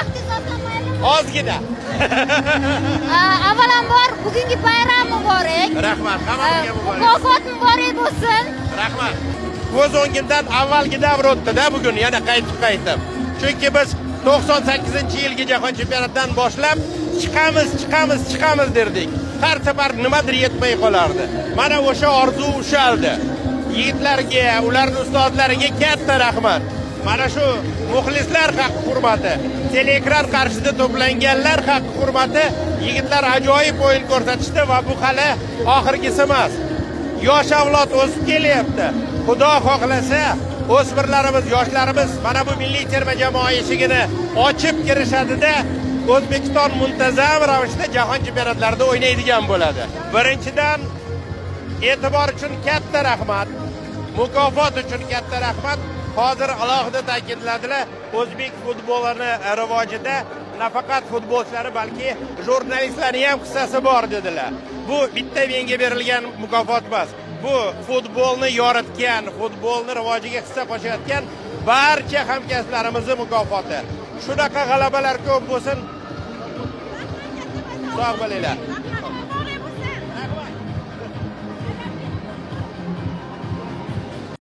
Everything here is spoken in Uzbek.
vaqtingiz ozlanmaydimi? Ozgina. Avvalambor bugungi bayram muborak. Rahmat, hammangizga muborak. Mukofot muborak bo'lsin. Rahmat. Ko'z o'ngimdan avvalgi davr o'tdi-da bugun yana qaytib. Chunki biz 98-yilgi jahon chempionatidan boshlab chiqamiz derdik. Har safar nimadir yetmay qolardi. Mana o'sha orzu ushaldi. Yigitlarga, ularning ustozlariga katta rahmat. Mana shu muxlislar haq hurmati, teleekran qarshida to'planganlar haq hurmati, yigitlar ajoyib o'yin ko'rsatishdi va bu hali oxirgisi emas. Yosh avlod o'sib kelyapti. Xudo xohlasa, o'smirlarimiz, yoshlarimiz mana bu milliy terma jamoa eshigini ochib kirishadida O'zbekiston muntazam ravishda jahon chempionatlarida o'ynaydigan bo'ladi. Birinchidan e'tibor uchun katta rahmat, mukofot uchun katta rahmat. Hozir alohida ta'kidladilar, o'zbek futbolini rivojida nafaqat futbolchilari, balki jurnalistlarning ham hissasi bor dedilar. Bu bitta menga berilgan mukofot emas. Bu futbolni yoritgan, futbolni rivojiga hissa qo'shayotgan barcha hamkasblarimizning mukofoti. Shunaqa g'alabalar ko'p bo'lsin. Sog' bo'linglar.